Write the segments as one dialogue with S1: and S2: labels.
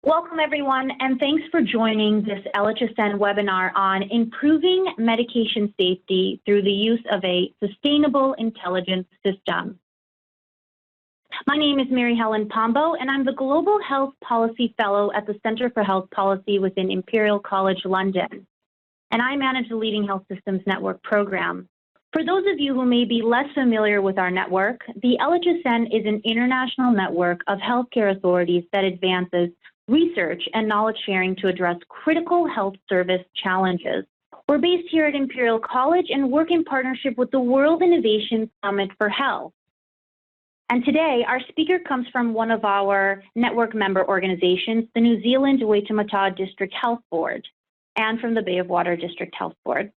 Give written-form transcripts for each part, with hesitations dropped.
S1: Welcome, everyone, and thanks for joining this LHSN webinar on improving medication safety through the use of a sustainable intelligence system. My name is Mary Helen Pombo, and I'm the Global Health Policy Fellow at the Center for Health Policy within Imperial College London, and I manage the Leading Health Systems Network program. For those of you who may be less familiar with our network, the LHSN is an international network of healthcare authorities that advances research and knowledge sharing to address critical health service challenges. We're based here at Imperial College and work in partnership with the World Innovation Summit for Health. And today, our speaker comes from one of our network member organizations, the New Zealand Waitemata District Health Board, and from the Bay of Water District Health Board.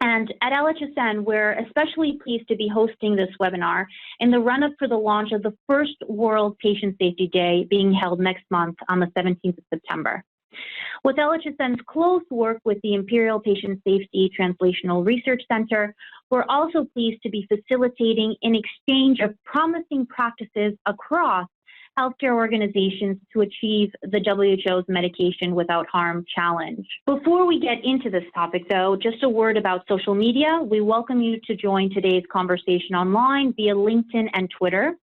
S1: And at LHSN, we're especially pleased to be hosting this webinar in the run-up for the launch of the first World Patient Safety Day being held next month on the 17th of September. With LHSN's close work with the Imperial Patient Safety Translational Research Center, we're also pleased to be facilitating an exchange of promising practices across healthcare organizations to achieve the WHO's Medication Without Harm challenge. Before we get into this topic, though, just a word about social media. We welcome you to join today's conversation online via LinkedIn and Twitter.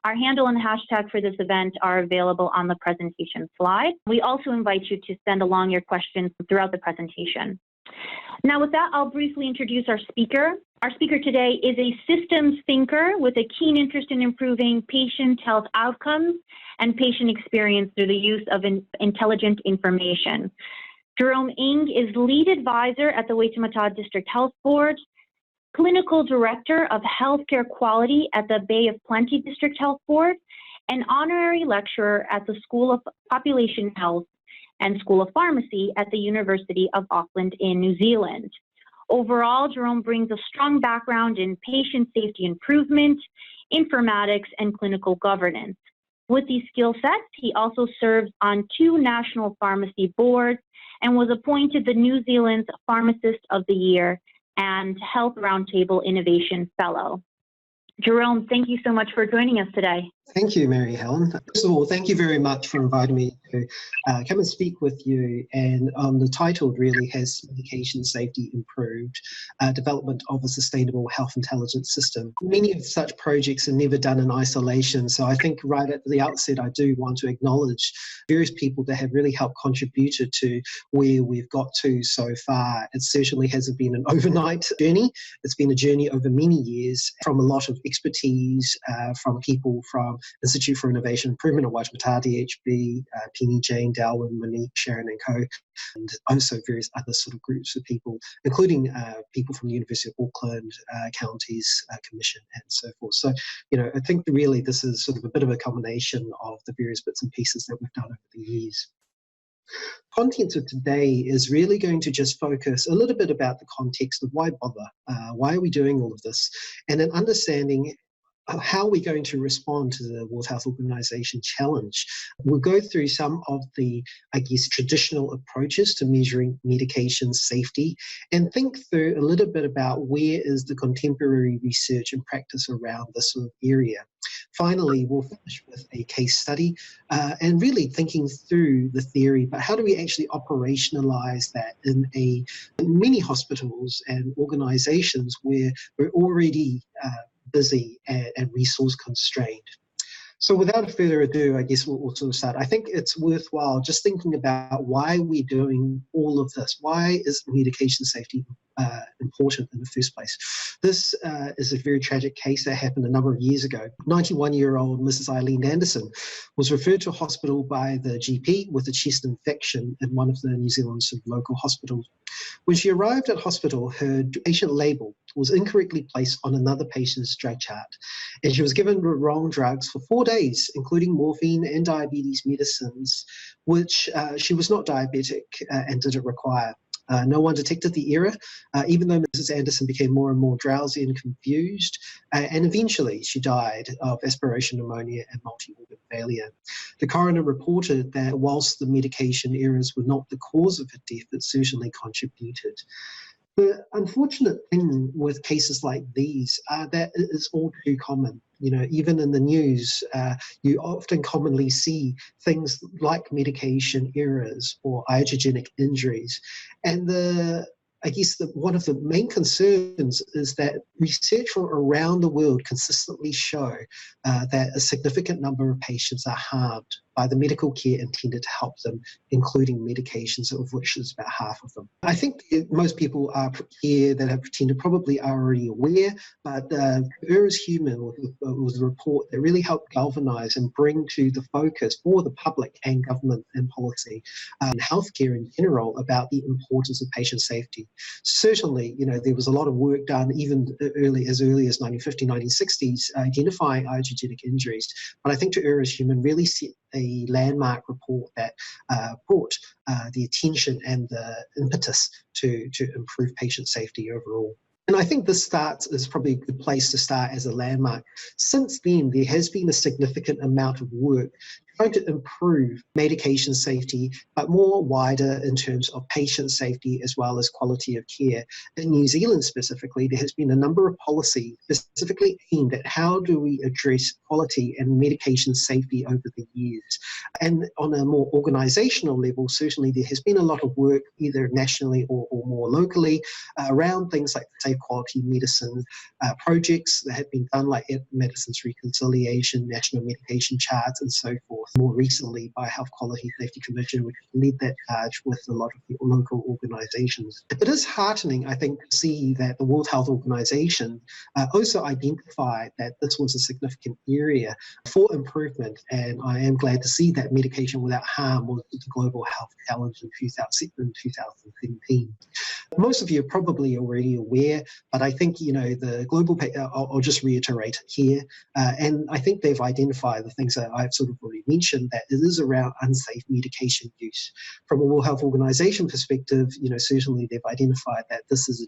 S1: Our handle and hashtag for this event are available on the presentation slide. We also invite you to send along your questions throughout the presentation. Now, with that, I'll briefly introduce our speaker. Our speaker today is a systems thinker with a keen interest in improving patient health outcomes and patient experience through the use of intelligent information. Jerome Ng is lead advisor at the Waitemata District Health Board, clinical director of healthcare quality at the Bay of Plenty District Health Board, and honorary lecturer at the School of Population Health and School of Pharmacy at the University of Auckland in New Zealand. Overall, Jerome brings a strong background in patient safety improvement, informatics, and clinical governance. With these skill sets, he also serves on 2 national pharmacy boards and was appointed the New Zealand's Pharmacist of the Year and Health Roundtable Innovation Fellow. Jerome, thank you so much for joining us today.
S2: Thank you, Mary Helen. First of all, thank you very much for inviting me to come and speak with you. And the title really has Medication Safety Improved, Development of a Sustainable Health Intelligence System. Many of such projects are never done in isolation. So I think right at the outset, I do want to acknowledge various people that have really helped contributed to where we've got to so far. It certainly hasn't been an overnight journey. It's been a journey over many years from a lot of expertise from people from Institute for Innovation Improvement at Waitemata DHB, Penny, Jane, Darwin, Monique, Sharon and co, and also various other sort of groups of people, including people from the University of Auckland, Counties Commission and so forth. So, I think really this is sort of a bit of a combination of the various bits and pieces that we've done over the years. Content of today is really going to just focus a little bit about the context of why bother, why are we doing all of this, and an understanding how are we going to respond to the World Health Organization challenge. We'll go through some of the, traditional approaches to measuring medication safety and think through a little bit about where is the contemporary research and practice around this sort of area. Finally, we'll finish with a case study and really thinking through the theory, but how do we actually operationalize that in many hospitals and organizations where we're already busy and resource constrained. So without further ado, I guess we'll sort of start. I think it's worthwhile just thinking about why we're doing all of this. Why is medication safety important in the first place? This is a very tragic case that happened a number of years ago. 91-year-old Mrs. Eileen Anderson was referred to hospital by the GP with a chest infection in one of the New Zealand local hospitals. When she arrived at hospital, her patient label was incorrectly placed on another patient's drug chart, and she was given the wrong drugs for 4 days, including morphine and diabetes medicines, which she was not diabetic and didn't require. No one detected the error, even though Mrs. Anderson became more and more drowsy and confused, and eventually she died of aspiration pneumonia and multi-organ failure. The coroner reported that whilst the medication errors were not the cause of her death, it certainly contributed. The unfortunate thing with cases like these are that it is all too common. Even in the news, you often commonly see things like medication errors or iatrogenic injuries. And I guess one of the main concerns is that research from around the world consistently show that a significant number of patients are harmed by the medical care intended to help them, including medications, of which is about half of them. I think most people here that have attended probably are already aware, but Ur is Human was a report that really helped galvanise and bring to the focus for the public and government and policy and healthcare in general about the importance of patient safety. Certainly, there was a lot of work done even as early as 1950s, 1960s, identifying iatrogenic injuries. But I think To Err Is Human really set a landmark report that brought the attention and the impetus to improve patient safety overall. And I think this is probably a good place to start as a landmark. Since then, there has been a significant amount of work trying to improve medication safety, but more wider in terms of patient safety as well as quality of care. In New Zealand specifically, there has been a number of policies specifically aimed at how do we address quality and medication safety over the years. And on a more organisational level, certainly there has been a lot of work either nationally or more locally around things like safe quality medicine projects that have been done, like Medicines Reconciliation, National Medication Charts, and so forth. More recently by Health Quality Safety Commission, which led that charge with a lot of the local organisations. It is heartening, I think, to see that the World Health Organization also identified that this was a significant area for improvement, and I am glad to see that medication without harm was the global health challenge in 2017. Most of you are probably already aware, but I think, the global, I'll just reiterate it here, and I think they've identified the things that I've sort of already mentioned, that it is around unsafe medication use. From a World Health Organization perspective, certainly they've identified that this is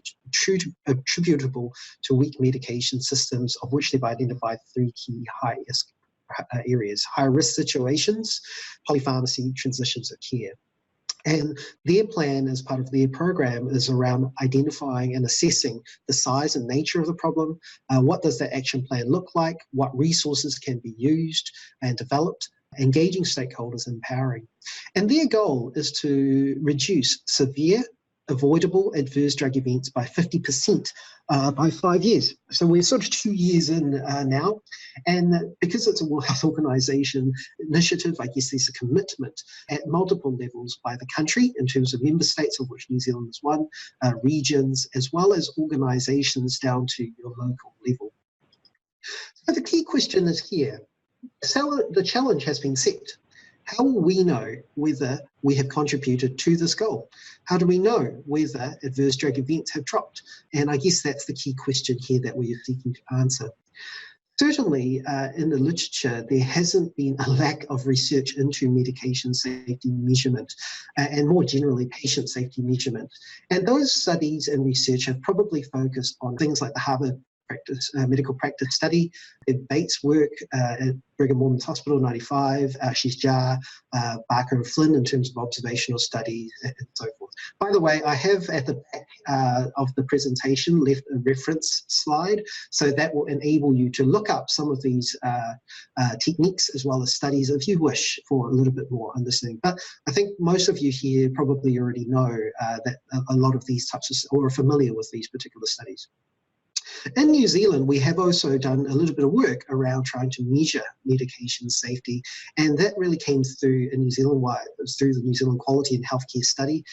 S2: attributable to weak medication systems, of which they've identified three key high-risk areas: high-risk situations, polypharmacy, transitions of care. And their plan as part of their program is around identifying and assessing the size and nature of the problem. What does that action plan look like? What resources can be used and developed? Engaging stakeholders, empowering. And their goal is to reduce severe, avoidable adverse drug events by 50% by 5 years. So we're sort of 2 years in now. And because it's a World Health Organization initiative, I guess there's a commitment at multiple levels by the country in terms of member states, of which New Zealand is one, regions, as well as organizations down to your local level. So the key question is here. So the challenge has been set. How will we know whether we have contributed to this goal? How do we know whether adverse drug events have dropped? And I guess that's the key question here that we are seeking to answer. Certainly, in the literature, there hasn't been a lack of research into medication safety measurement and more generally patient safety measurement. And those studies and research have probably focused on things like the Harvard medical practice study, Bates' work at Brigham Women's Hospital 95, Ashish Jha, Barker and Flynn in terms of observational studies and so forth. By the way, I have at the back of the presentation left a reference slide, so that will enable you to look up some of these techniques as well as studies if you wish for a little bit more understanding. But I think most of you here probably already know that a lot of these types of, or are familiar with these particular studies. In New Zealand, we have also done a little bit of work around trying to measure medication safety, and that really came through in New Zealand through the New Zealand Quality and Healthcare Study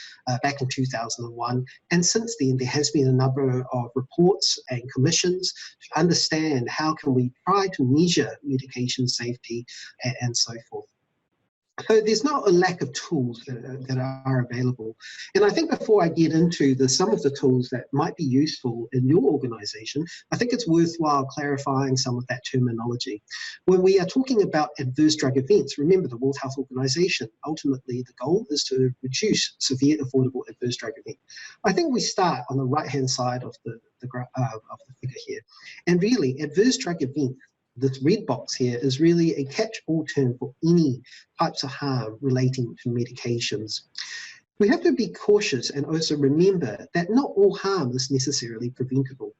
S2: back in 2001. And since then, there has been a number of reports and commissions to understand how can we try to measure medication safety and so forth. So there's not a lack of tools that are available. And I think before I get into some of the tools that might be useful in your organization, I think it's worthwhile clarifying some of that terminology. When we are talking about adverse drug events, remember the World Health Organization, ultimately the goal is to reduce severe avoidable adverse drug events. I think we start on the right-hand side of the figure here. And really, adverse drug events, this red box here, is really a catch-all term for any types of harm relating to medications. We have to be cautious and also remember that not all harm is necessarily preventable.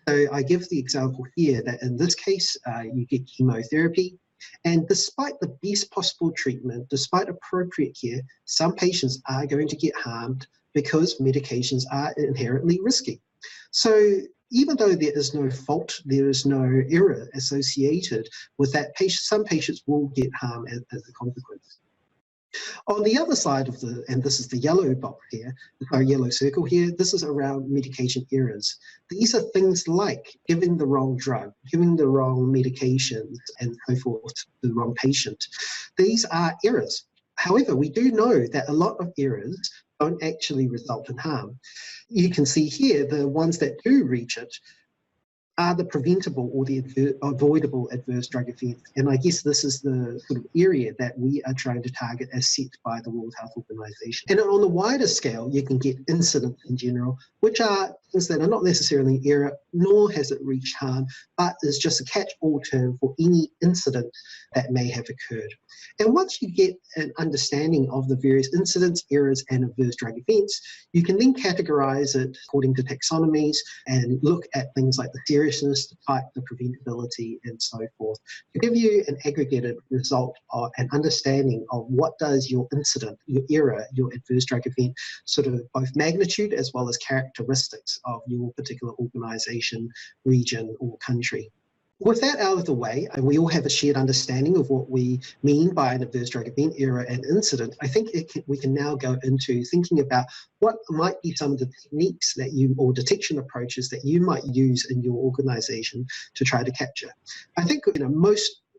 S2: So I give the example here that in this case, you get chemotherapy, and despite the best possible treatment, despite appropriate care, some patients are going to get harmed because medications are inherently risky. So even though there is no fault, there is no error associated with that patient, some patients will get harm as a consequence. On the other side of and this is the yellow box here, the yellow circle here, this is around medication errors. These are things like giving the wrong drug, giving the wrong medications, and so forth to the wrong patient. These are errors. However, we do know that a lot of errors don't actually result in harm. You can see here the ones that do reach it are the preventable or the avoidable adverse drug effects. And I guess this is the sort of area that we are trying to target as set by the World Health Organization. And on the wider scale, you can get incidents in general, which are things that are not necessarily error, nor has it reached harm, but is just a catch-all term for any incident that may have occurred. And once you get an understanding of the various incidents, errors, and adverse drug events, you can then categorize it according to taxonomies and look at things like the seriousness, the type, the preventability, and so forth, to give you an aggregated result or an understanding of what does your incident, your error, your adverse drug event, sort of both magnitude as well as characteristics of your particular organization, region, or country. With that out of the way, and we all have a shared understanding of what we mean by an adverse drug event, error, and incident, I think we can now go into thinking about what might be some of the techniques that or detection approaches that you might use in your organization to try to capture. I think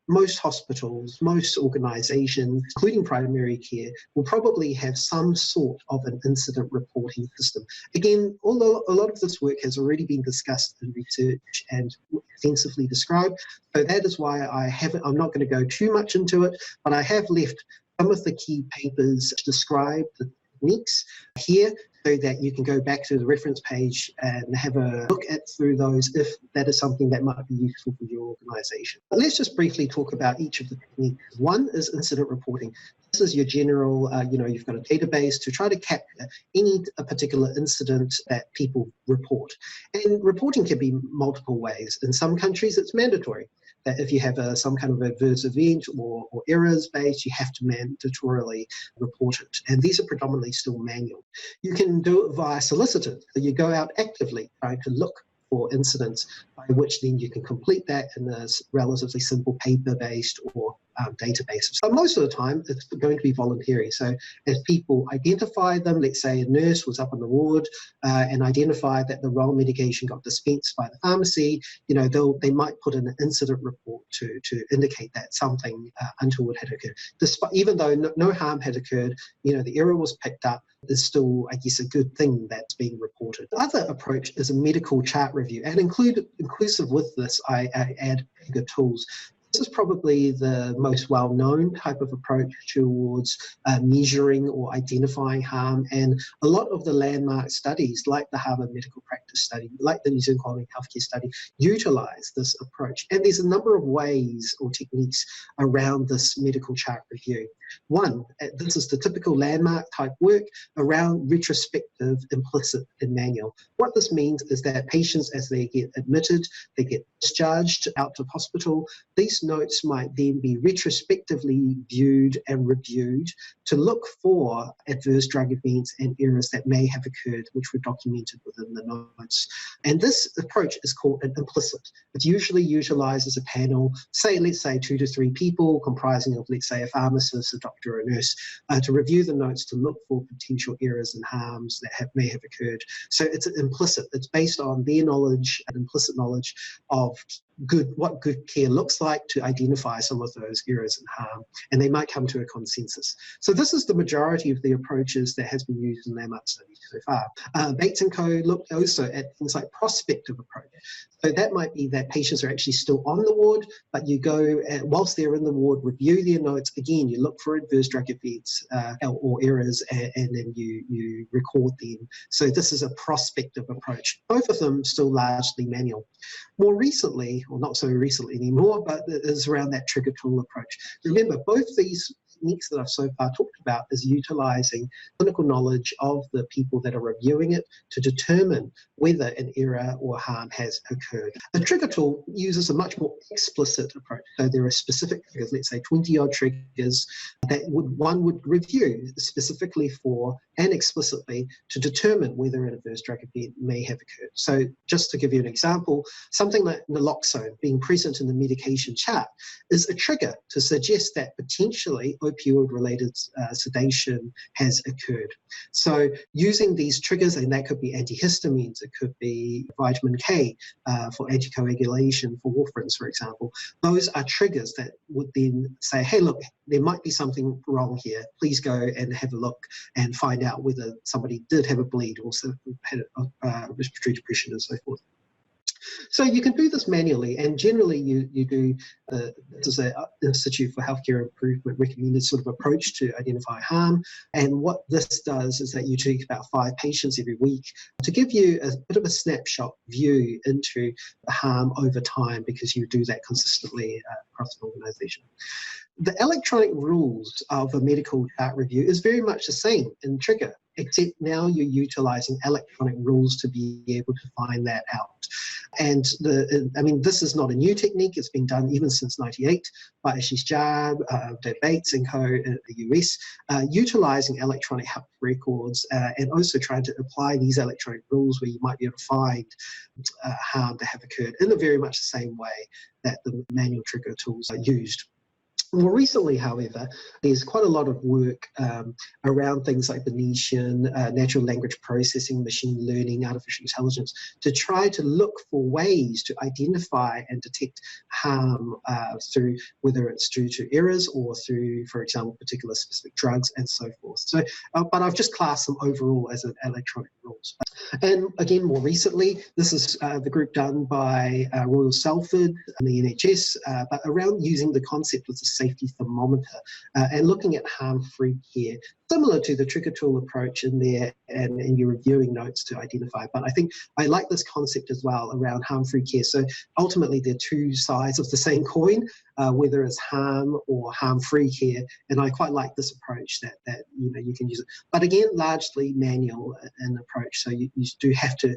S2: most hospitals, most organizations, including primary care, will probably have some sort of an incident reporting system. Again, although a lot of this work has already been discussed in research and extensively described, so that is why I'm not going to go too much into it, but I have left some of the key papers to describe the techniques here, so that you can go back to the reference page and have a look through those if that is something that might be useful for your organization. But let's just briefly talk about each of the techniques. One is incident reporting. This is your general, you've got a database to try to capture any particular incident that people report. And reporting can be multiple ways. In some countries, it's mandatory that if you have some kind of adverse event or errors based, you have to mandatorily report it. And these are predominantly still manual. You can do it via solicitors. So you go out actively trying to look for incidents, by which then you can complete that in a relatively simple paper-based or database. But most of the time, it's going to be voluntary. So as people identify them, let's say a nurse was up on the ward and identified that the wrong medication got dispensed by the pharmacy, they might put in an incident report to indicate that something untoward had occurred. Even though no harm had occurred, the error was picked up, is still, I guess, a good thing that's being reported. The other approach is a medical chart review, and inclusive with this, I add bigger tools. This is probably the most well-known type of approach towards measuring or identifying harm, and a lot of the landmark studies, like the Harvard Medical Practice Study, like the New Zealand Quality Healthcare Study, utilize this approach. And there's a number of ways or techniques around this medical chart review. One, this is the typical landmark type work around retrospective, implicit, and manual. What this means is that patients, as they get admitted, they get discharged out of hospital, these notes might then be retrospectively viewed and reviewed to look for adverse drug events and errors that may have occurred, which were documented within the notes. And this approach is called an implicit. It usually utilizes a panel, let's say 2 to 3 people, comprising of, let's say, a pharmacist, a doctor, or a nurse, to review the notes to look for potential errors and harms that may have occurred. So it's implicit. It's based on their knowledge and implicit knowledge of what good care looks like to identify some of those errors and harm, and they might come to a consensus. So this is the majority of the approaches that has been used in landmark studies so far. Bates & Co. looked also at things like prospective approach. So that might be that patients are actually still on the ward, but you go, whilst they're in the ward, review their notes. Again, you look for adverse drug events or errors, and then you record them. So this is a prospective approach. Both of them still largely manual. More recently, or not so recently anymore, but it is around that trigger tool approach. Remember, both these techniques that I've so far talked about is utilising clinical knowledge of the people that are reviewing it to determine whether an error or harm has occurred. A trigger tool uses a much more explicit approach. So there are specific triggers, let's say 20-odd triggers, that one would review specifically for and explicitly to determine whether an adverse drug event may have occurred. So just to give you an example, something like naloxone being present in the medication chart is a trigger to suggest that potentially opioid-related sedation has occurred. So using these triggers, and that could be antihistamines, it could be vitamin K for anticoagulation, for warfarin, for example, those are triggers that would then say, hey, look, there might be something wrong here. Please go and have a look and find out whether somebody did have a bleed or had a respiratory depression and so forth. So you can do this manually, and generally you do, this is an Institute for Healthcare Improvement recommended sort of approach to identify harm. And what this does is that you take about 5 patients every week to give you a bit of a snapshot view into the harm over time, because you do that consistently across an organisation. The electronic rules of a medical chart review is very much the same in Trigger, except now you're utilising electronic rules to be able to find that out. And this is not a new technique. It's been done even since '98 by Ashish Jha, Dave Bates and co in the US, utilising electronic health records and also trying to apply these electronic rules where you might be able to find harm to have occurred in a very much the same way that the manual trigger tools are used. More recently, however, there's quite a lot of work around things like Bayesian, natural language processing, machine learning, artificial intelligence, to try to look for ways to identify and detect harm through, whether it's due to errors or through, for example, particular specific drugs and so forth. So, but I've just classed them overall as electronic rules. And again, more recently, this is the group done by Royal Salford and the NHS, but around using the concept of the safety thermometer and looking at harm-free care, similar to the trigger tool approach in there, and you're reviewing notes to identify. But I think I like this concept as well around harm-free care. So ultimately, they're two sides of the same coin, whether it's harm or harm-free care. And I quite like this approach that you can use it. But again, largely manual in approach. So you do have to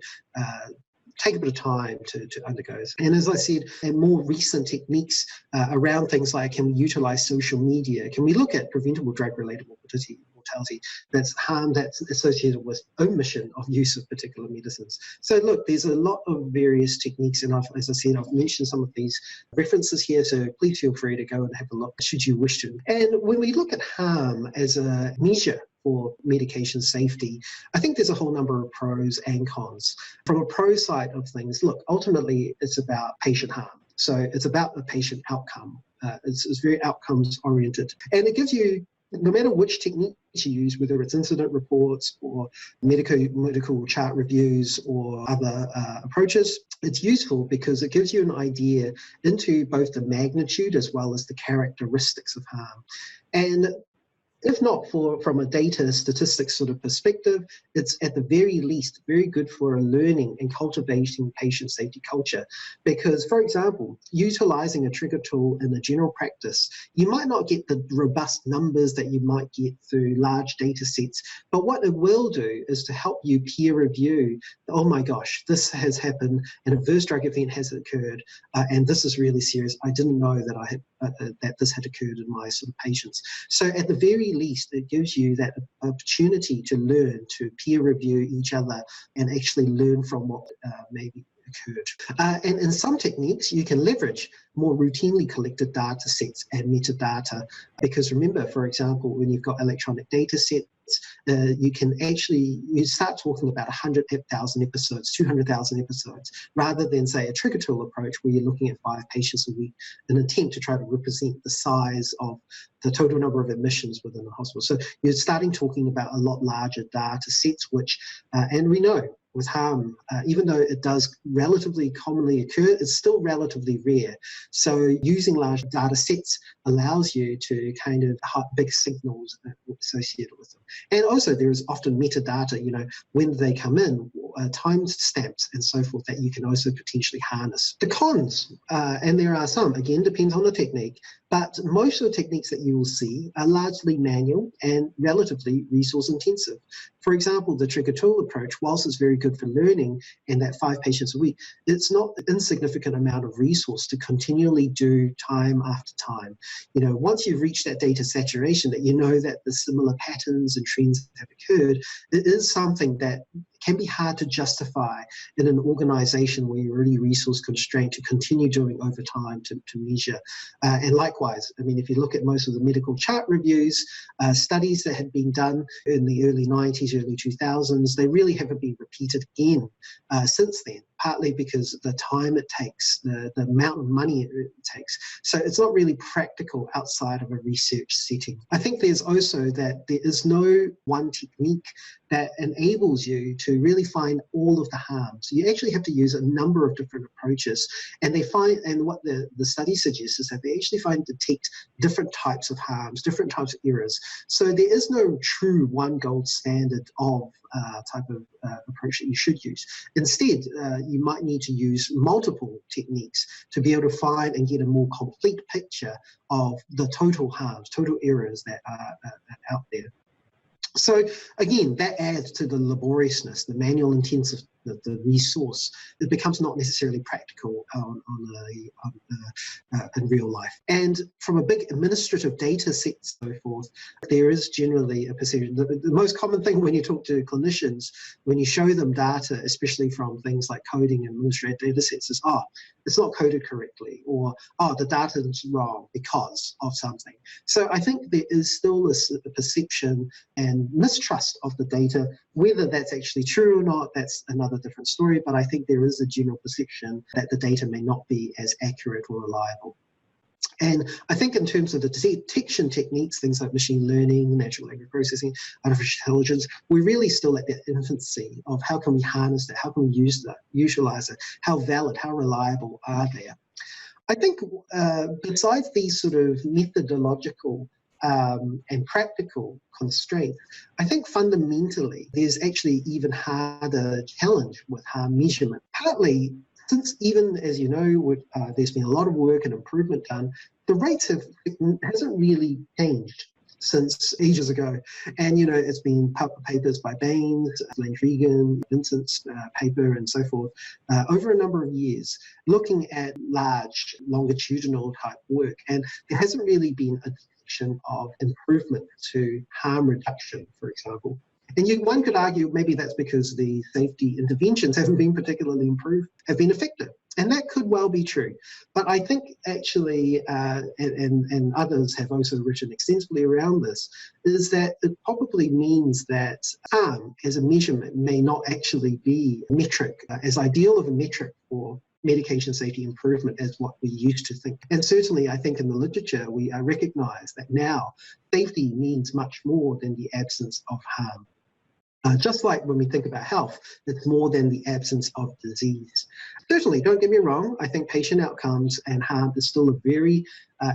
S2: take a bit of time to undergo. And as I said, and more recent techniques around things like, can we utilise social media? Can we look at preventable drug-related mortality, that's harm that's associated with omission of use of particular medicines? So look, there's a lot of various techniques, and as I said, I've mentioned some of these references here, so please feel free to go and have a look should you wish to. And when we look at harm as a measure for medication safety, I think there's a whole number of pros and cons. From a pro side of things, look, ultimately it's about patient harm. So it's about the patient outcome. It's very outcomes oriented. And it gives you, no matter which technique you use, whether it's incident reports or medical chart reviews or other approaches, it's useful because it gives you an idea into both the magnitude as well as the characteristics of harm. And if not from a data statistics sort of perspective, it's at the very least very good for a learning and cultivating patient safety culture. Because, for example, utilising a trigger tool in a general practice, you might not get the robust numbers that you might get through large data sets, but what it will do is to help you peer review, oh my gosh, this has happened, an adverse drug event has occurred, and this is really serious. I didn't know that that this had occurred in my sort of patients. So at the very least, it gives you that opportunity to learn, to peer review each other and actually learn from what maybe occurred. And in some techniques, you can leverage more routinely collected data sets and metadata, because remember, for example, when you've got electronic data sets, you start talking about 100,000 episodes, 200,000 episodes, rather than, say, a trigger tool approach where you're looking at 5 patients a week in an attempt to try to represent the size of the total number of admissions within the hospital. So you're starting talking about a lot larger data sets, which, and we know with harm, even though it does relatively commonly occur, it's still relatively rare. So using large data sets allows you to kind of have big signals associated with them. And also there is often metadata, when they come in, time stamps and so forth that you can also potentially harness. The cons, and there are some, again, depends on the technique, but most of the techniques that you will see are largely manual and relatively resource intensive. For example, the trigger tool approach, whilst it's very good for learning and that 5 patients a week, it's not an insignificant amount of resource to continually do time after time. You know, once you've reached that data saturation, that you know that the similar patterns and trends have occurred, it is something that can be hard to justify in an organisation where you're really resource constrained to continue doing over time to measure. And likewise, I mean, if you look at most of the medical chart reviews, studies that had been done in the early 90s, early 2000s, they really haven't been repeated again since then, partly because of the time it takes, the amount of money it takes. So it's not really practical outside of a research setting. I think there's also that there is no one technique that enables you to really find all of the harms. You actually have to use a number of different approaches, and what the study suggests is that they actually detect different types of harms, different types of errors. So there is no true one gold standard of type of approach that you should use. Instead, you might need to use multiple techniques to be able to find and get a more complete picture of the total harms, total errors that are out there. So again, that adds to the laboriousness, the manual intensive, the resource. It becomes not necessarily practical in real life. And from a big administrative data set and so forth, there is generally a perception. The most common thing when you talk to clinicians, when you show them data, especially from things like coding and administrative data sets, is, it's not coded correctly, or, the data is wrong because of something. So I think there is still this perception and mistrust of the data. Whether that's actually true or not, that's another different story, but I think there is a general perception that the data may not be as accurate or reliable. And I think in terms of the detection techniques, things like machine learning, natural language processing, artificial intelligence, we're really still at that infancy of how can we harness that, how can we use that, utilize it, how valid, how reliable are they? I think besides these sort of methodological and practical constraints, I think fundamentally there's actually even harder challenge with harm measurement. Partly, since even as you know, there's been a lot of work and improvement done, the rates hasn't really changed since ages ago. And, you know, it's been papers by Baines, Landrigan, Vincent's paper and so forth, over a number of years, looking at large longitudinal type work. And there hasn't really been a detection of improvement to harm reduction, for example. And one could argue maybe that's because the safety interventions haven't been particularly improved, have been effective. And that could well be true. But I think actually, and others have also written extensively around this, is that it probably means that harm as a measurement may not actually be a metric, as ideal of a metric for medication safety improvement as what we used to think. And certainly I think in the literature we recognise that now safety means much more than the absence of harm. Just like when we think about health, it's more than the absence of disease. Certainly, don't get me wrong, I think patient outcomes and harm is still a very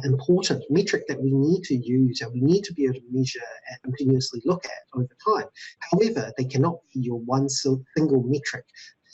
S2: important metric that we need to use and we need to be able to measure and continuously look at over time. However, they cannot be your one single metric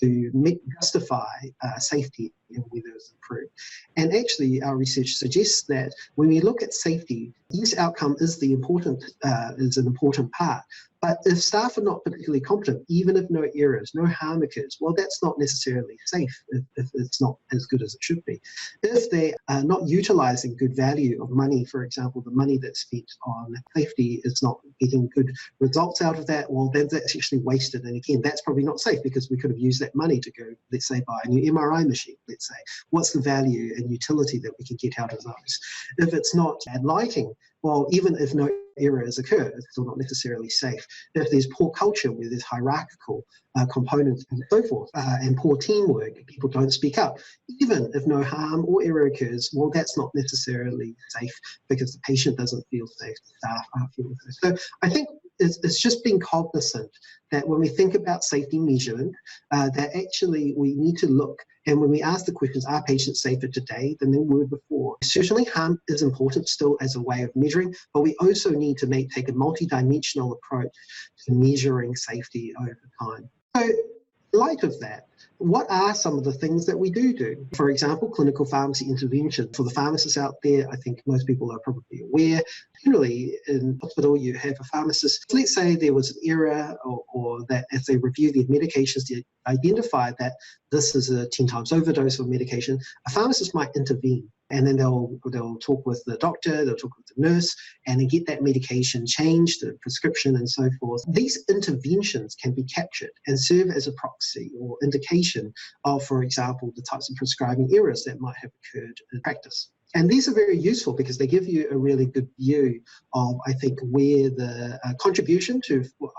S2: to justify safety and whether it's improved. And actually, our research suggests that when we look at safety, yes, outcome is an important part. But if staff are not particularly competent, even if no errors, no harm occurs, well, that's not necessarily safe if it's not as good as it should be. If they are not utilising good value of money, for example, the money that's spent on safety is not getting good results out of that, well, then that's actually wasted. And again, that's probably not safe because we could have used that money to go, let's say, buy a new MRI machine, let's say. What's the value and utility that we can get out of those? If it's not bad lighting, well, even if no errors occur, it's still not necessarily safe. If there's poor culture where there's hierarchical components and so forth, and poor teamwork, people don't speak up, even if no harm or error occurs, well, that's not necessarily safe because the patient doesn't feel safe, the staff aren't feeling safe. So I think it's just being cognizant that when we think about safety measurement, that actually we need to look, and when we ask the questions, are patients safer today than they were before? Certainly harm is important still as a way of measuring, but we also need to take a multidimensional approach to measuring safety over time. So In light of that, what are some of the things that we do? For example, clinical pharmacy intervention. For the pharmacists out there, I think most people are probably aware. Generally, in hospital, you have a pharmacist. Let's say there was an error or that as they review their medications, they identify that this is a 10 times overdose of medication. A pharmacist might intervene. And then they'll talk with the doctor, they'll talk with the nurse, and then get that medication changed, the prescription and so forth. These interventions can be captured and serve as a proxy or indication of, for example, the types of prescribing errors that might have occurred in practice. And these are very useful because they give you a really good view of, I think, where the contribution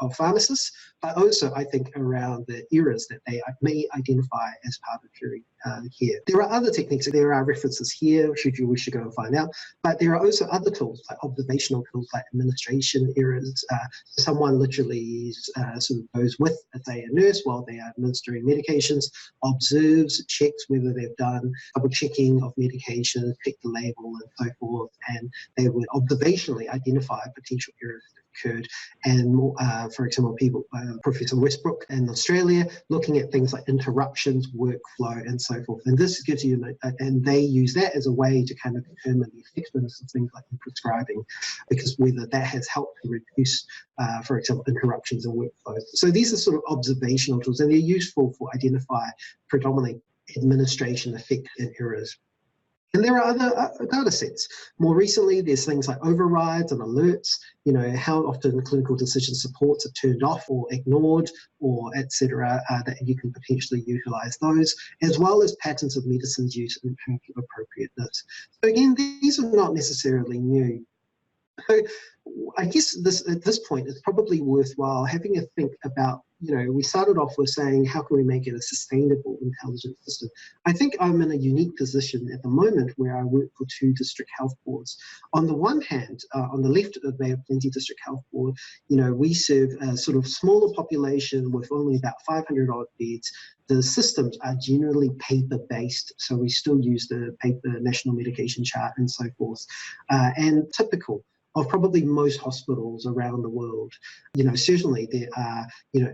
S2: of pharmacists, but also, I think, around the errors that they may identify as part of jury care. There are other techniques. There are references here, should you wish to go and find out, but there are also other tools, like observational tools, like administration errors. Someone literally sort of goes with, say, a nurse while they are administering medications, observes, checks whether they've done double checking of medications, check the label and so forth, and they would observationally identify potential errors that occurred. And for example, Professor Westbrook in Australia, looking at things like interruptions, workflow, and so forth. And this gives you, and they use that as a way to kind of determine the effectiveness of things like prescribing, because whether that has helped to reduce, for example, interruptions and workflows. So these are sort of observational tools, and they're useful for identify predominantly administration effect and errors. And there are other data sets. More recently, there's things like overrides and alerts, how often clinical decision supports are turned off or ignored, or et cetera, that you can potentially utilize those, as well as patterns of medicines use and appropriateness. So again, these are not necessarily new. So I guess at this point, it's probably worthwhile having a think about, we started off with saying, how can we make it a sustainable intelligent system? I think I'm in a unique position at the moment where I work for 2 district health boards. On the one hand, on the left of the Bay of Plenty District Health Board, we serve a sort of smaller population with only about 500 odd beds. The systems are generally paper-based, so we still use the paper national medication chart and so forth, and typical of probably most hospitals around the world. Certainly there are,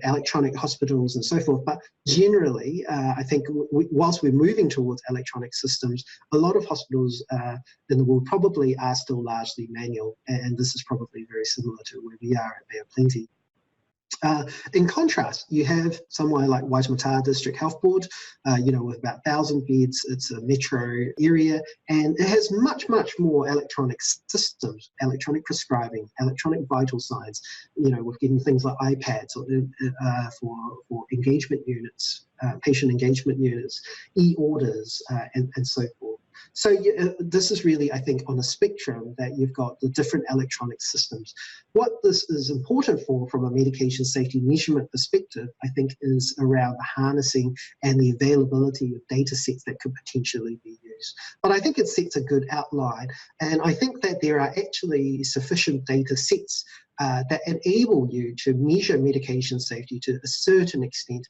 S2: electronic hospitals and so forth, but generally, I think whilst we're moving towards electronic systems, a lot of hospitals in the world probably are still largely manual, and this is probably very similar to where we are at Bay of Plenty. In contrast, you have somewhere like Waitemata District Health Board, with about 1,000 beds. It's a metro area, and it has much, much more electronic systems, electronic prescribing, electronic vital signs, with getting things like iPads for engagement units, patient engagement units, e-orders, and so forth. So this is really, I think, on a spectrum that you've got the different electronic systems. What this is important for from a medication safety measurement perspective, I think, is around the harnessing and the availability of data sets that could potentially be used. But I think it sets a good outline, and I think that there are actually sufficient data sets that enable you to measure medication safety to a certain extent,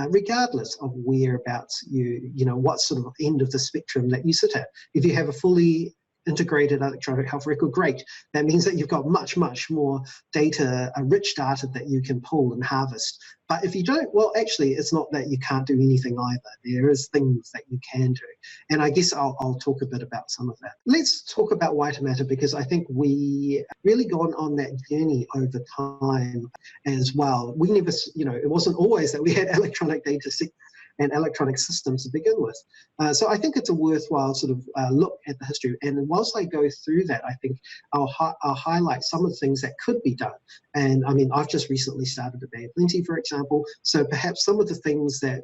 S2: regardless of whereabouts what sort of end of the spectrum that you sit at. If you have a fully integrated electronic health record, great. That means that you've got much, much more data, rich data that you can pull and harvest. But if you don't, well, actually, it's not that you can't do anything either. There is things that you can do. And I guess I'll talk a bit about some of that. Let's talk about Waitemata, because I think we really gone on that journey over time as well. We never, it wasn't always that we had electronic data sets and electronic systems to begin with. So I think it's a worthwhile sort of look at the history. And whilst I go through that, I think I'll highlight some of the things that could be done. And I mean, I've just recently started at Bay of Plenty, for example. So perhaps some of the things that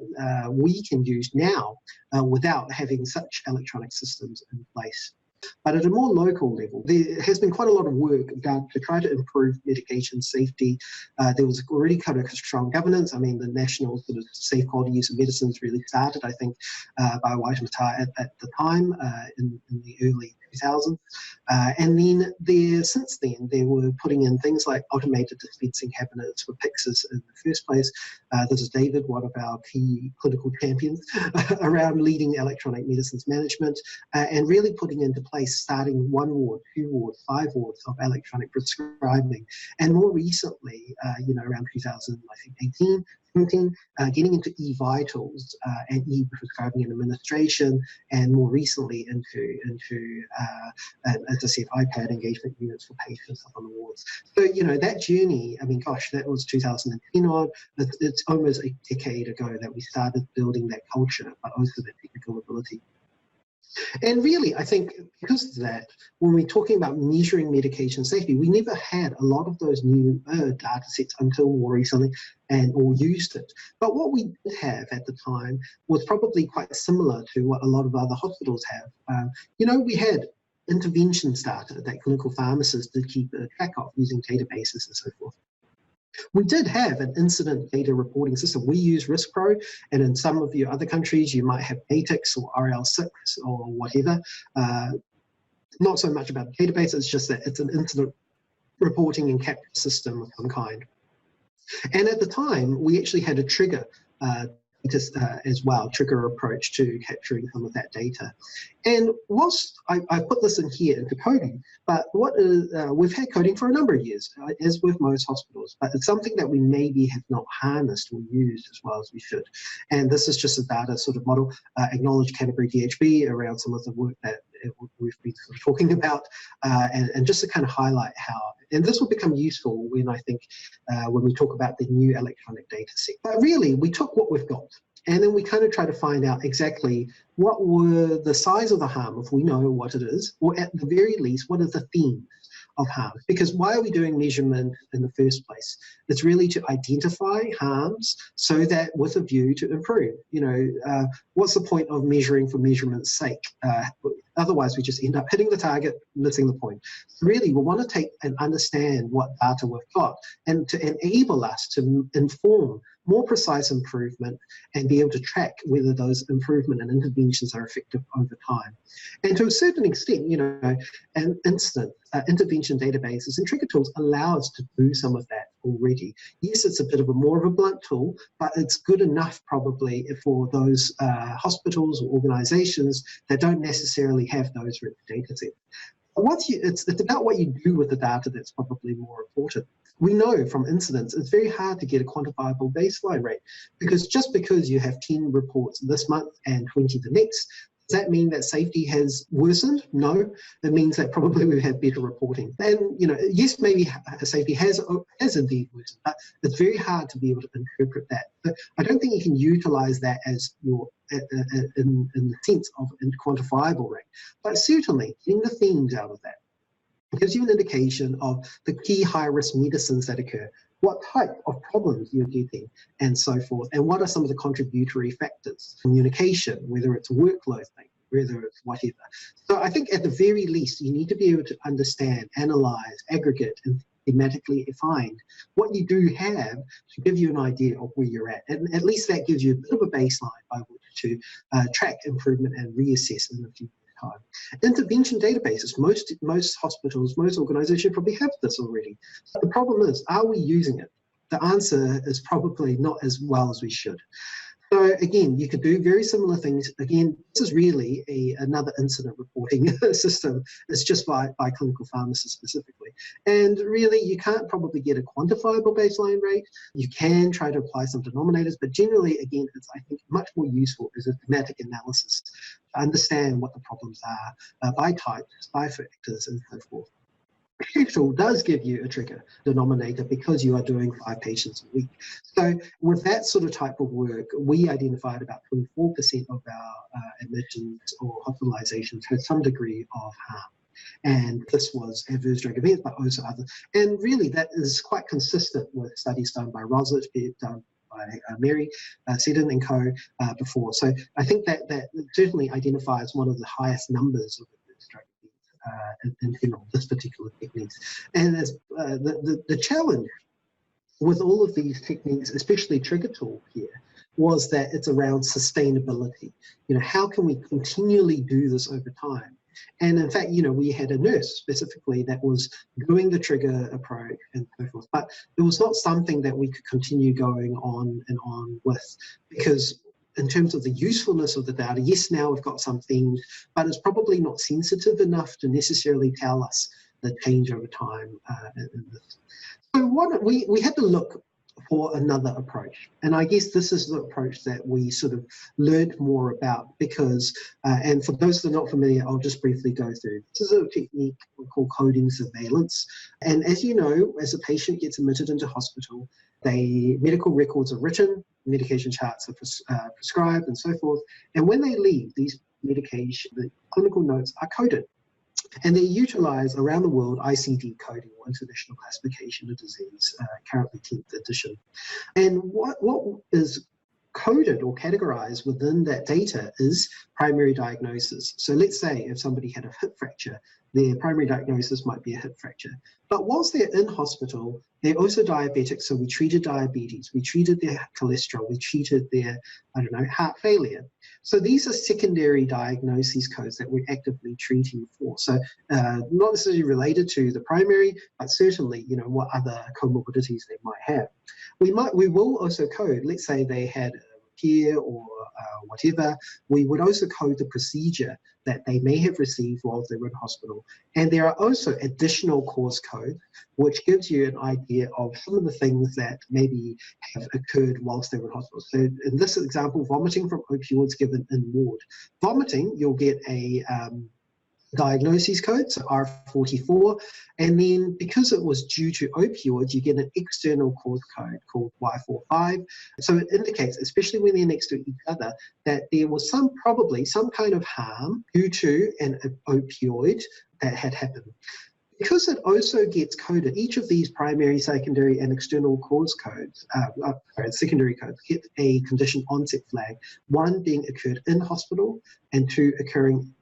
S2: we can use now without having such electronic systems in place. But at a more local level, there has been quite a lot of work done to try to improve medication safety. There was already kind of strong governance. I mean, the national sort of safe quality use of medicines really started, I think, by Waitemata at the time in the early 2000s. And then since then, they were putting in things like automated dispensing cabinets for PICSs in the first place. This is David, one of our key clinical champions around leading electronic medicines management, and really putting into place starting 1 ward, 2 wards, 5 wards of electronic prescribing. And more recently, around 2018, getting into e-vitals and e-prescribing and administration, and more recently into as I said, iPad engagement units for patients up on the wards. So, you know, that journey, I mean, gosh, that was 2010 on. It's almost a decade ago that we started building that culture, but also that technical ability. And really, I think because of that, when we're talking about measuring medication safety, we never had a lot of those new data sets until more recently or used it. But what we did have at the time was probably quite similar to what a lot of other hospitals have. You know, we had interventions data that clinical pharmacists did keep track of using databases and so forth. We did have an incident data reporting system. We use RiskPro, and in some of your other countries, you might have ATIX or RL6 or whatever. Not so much about the database, it's just that it's an incident reporting and capture system of some kind. And at the time, we actually had a trigger as well, trigger approach to capturing some of that data. And whilst I put this in here into coding, but we've had coding for a number of years, as with most hospitals, but it's something that we maybe have not harnessed or used as well as we should. And this is just a data sort of model, acknowledged category DHB around some of the work that we've been sort of talking about, and just to kind of highlight how, and this will become useful when I think when we talk about the new electronic data set. But really, we took what we've got, and then we kind of try to find out exactly what were the size of the harm, if we know what it is, or at the very least, what are the themes of harm. Because why are we doing measurement in the first place? It's really to identify harms so that with a view to improve. You know, what's the point of measuring for measurement's sake? Otherwise, we just end up hitting the target, missing the point. So really, we want to take and understand what data we've got and to enable us to inform more precise improvement and be able to track whether those improvement and interventions are effective over time. And to a certain extent, you know, an instant intervention databases and trigger tools allow us to do some of that already. Yes, it's a bit of a more of a blunt tool, but it's good enough probably for those hospitals or organizations that don't necessarily have those rich data sets. It's about what you do with the data that's probably more important. We know from incidents, it's very hard to get a quantifiable baseline rate, because just because you have 10 reports this month and 20 the next, does that mean that safety has worsened? No, it means that probably we've had better reporting. And, you know, yes, maybe safety has indeed worsened, but it's very hard to be able to interpret that. But I don't think you can utilize that as your, in the sense of a quantifiable rate. But certainly, getting the themes out of that gives you an indication of the key high-risk medicines that occur, what type of problems you're getting, and so forth, and what are some of the contributory factors. Communication, whether it's a workload thing, whether it's whatever. So I think at the very least, you need to be able to understand, analyze, aggregate, and thematically find what you do have to give you an idea of where you're at. And at least that gives you a bit of a baseline by which to track improvement and reassess in the future. Time. Intervention databases, most hospitals, most organizations probably have this already. But the problem is, are we using it? The answer is probably not as well as we should. So again, you could do very similar things. Again, this is really another incident reporting system. It's just by clinical pharmacists specifically. And really, you can't probably get a quantifiable baseline rate. You can try to apply some denominators, but generally, again, it's, I think, much more useful is a thematic analysis to understand what the problems are by types, by factors, and so forth. Tool does give you a trigger denominator because you are doing 5 patients a week. So with that sort of type of work, we identified about 24% of our admissions or hospitalizations had some degree of harm. And this was adverse drug events, but also other. And really that is quite consistent with studies done by Rosett, done by Mary Seddon and co. Before. So I think that certainly identifies one of the highest numbers of adverse drug in general, this particular techniques. And as the challenge with all of these techniques, especially trigger tool here, was that it's around sustainability. You know, how can we continually do this over time? And in fact, you know, we had a nurse specifically that was doing the trigger approach and so forth, but it was not something that we could continue going on and on with, because in terms of the usefulness of the data, yes, now we've got some things, but it's probably not sensitive enough to necessarily tell us the change over time in this. So what we had to look for another approach. And I guess this is the approach that we sort of learned more about because, and for those that are not familiar, I'll just briefly go through. This is a technique we call coding surveillance. And as you know, as a patient gets admitted into hospital, medical records are written, medication charts are prescribed and so forth. And when they leave, these the clinical notes are coded. And they utilize around the world ICD coding, or International Classification of Disease, currently 10th edition. And what is coded or categorized within that data is primary diagnosis. So let's say if somebody had a hip fracture, their primary diagnosis might be a hip fracture. But whilst they're in hospital, they're also diabetic, so we treated diabetes, we treated their cholesterol, we treated their, heart failure. So these are secondary diagnosis codes that we're actively treating for. So not necessarily related to the primary, but certainly, what other comorbidities they might have. We will also code, let's say they had a repair or whatever, we would also code the procedure that they may have received while they were in hospital. And there are also additional cause codes, which gives you an idea of some of the things that maybe have occurred whilst they were in hospital. So in this example, vomiting from opioids given in ward. Vomiting, you'll get a diagnosis code, so R44, and then because it was due to opioids, you get an external cause code called Y45. So it indicates, especially when they're next to each other, that there was probably some kind of harm due to an opioid that had happened. Because it also gets coded, each of these primary, secondary, and external cause codes, secondary codes, get a condition onset flag, one being occurred in hospital and two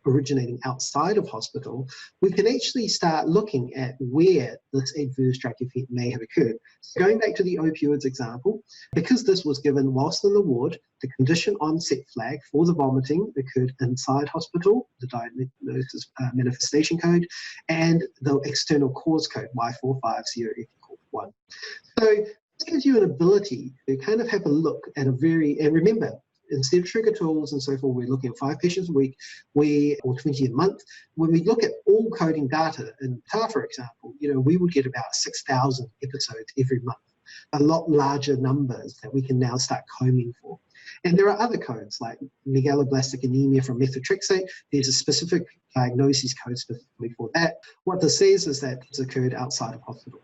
S2: originating outside of hospital. We can actually start looking at where this adverse drug event may have occurred. So going back to the opioids example, because this was given whilst in the ward, the condition onset flag for the vomiting occurred inside hospital, the diagnosis manifestation code, and the external cause code, Y450F1. So this gives you an ability to kind of have a look at and remember, instead of trigger tools and so forth, we're looking at 5 patients a week, or 20 a month. When we look at all coding data, in TAR, for example, we would get about 6,000 episodes every month, a lot larger numbers that we can now start combing for. And there are other codes like megaloblastic anemia from methotrexate. There's a specific diagnosis code specifically for that. What this says is that it's occurred outside of hospital.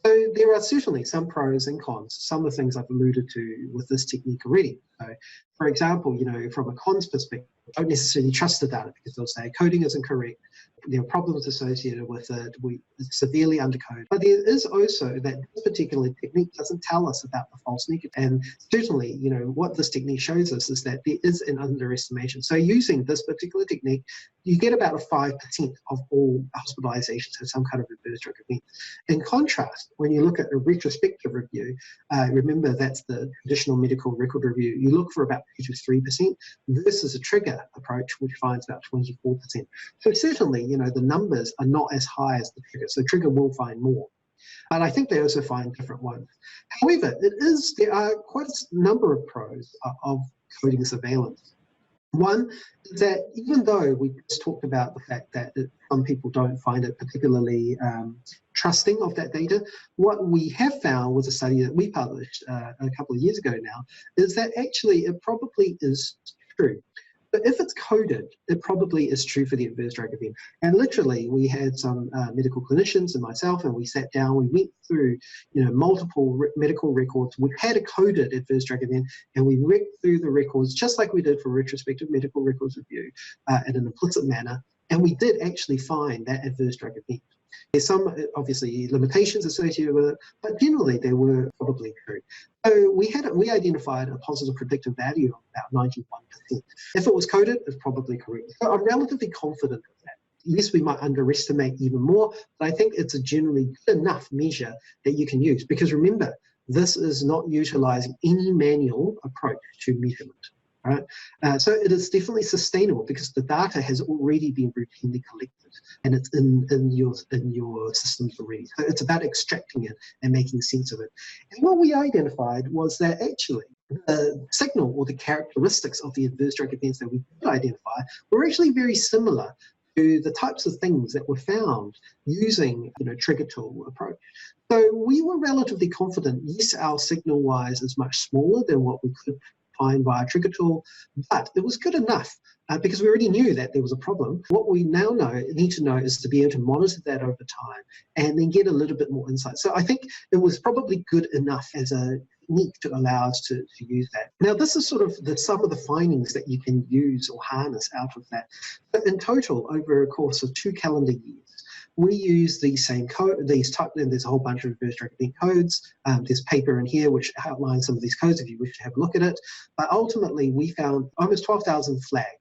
S2: So there are certainly some pros and cons, some of the things I've alluded to with this technique already. So, for example, from a cons perspective, don't necessarily trust the data because they'll say coding is incorrect, there are problems associated with it, it's severely undercoded. But there is also that this particular technique doesn't tell us about the false negative. And certainly, what this technique shows us is that there is an underestimation. So using this particular technique, you get about a 5% of all hospitalizations have some kind of adverse drug event. In contrast, when you look at a retrospective review, remember that's the traditional medical record review, you look for about 2 to 3% versus a trigger approach, which finds about 24%. So certainly, the numbers are not as high as the trigger. So trigger will find more. But I think they also find different ones. However, there are quite a number of pros of coding surveillance. One is that even though we just talked about the fact that some people don't find it particularly trusting of that data, what we have found with a study that we published a couple of years ago now is that actually it probably is true. But if it's coded, it probably is true for the adverse drug event. And literally, we had some medical clinicians and myself, and we sat down, we went through, multiple medical records. We had a coded adverse drug event, and we went through the records just like we did for retrospective medical records review in an implicit manner. And we did actually find that adverse drug event. There's some, obviously, limitations associated with it, but generally they were probably true. So we identified a positive predictive value of about 91%. If it was coded, it's probably correct. So I'm relatively confident of that. Yes, we might underestimate even more, but I think it's a generally good enough measure that you can use. Because remember, this is not utilizing any manual approach to measurement. Right? So it is definitely sustainable because the data has already been routinely collected and it's in your systems already. So it's about extracting it and making sense of it. And what we identified was that actually the signal or the characteristics of the adverse drug events that we did identify were actually very similar to the types of things that were found using, trigger tool approach. So we were relatively confident, yes, our signal-wise is much smaller than what we could find via trigger tool, but it was good enough because we already knew that there was a problem. What we now need to know is to be able to monitor that over time and then get a little bit more insight. So I think it was probably good enough as a technique to allow us to use that. Now, this is sort of some of the findings that you can use or harness out of that. But in total, over a course of 2 calendar years, we use these same code, and there's a whole bunch of reverse drug event codes. There's paper in here which outlines some of these codes if you wish to have a look at it. But ultimately, we found almost 12,000 flags.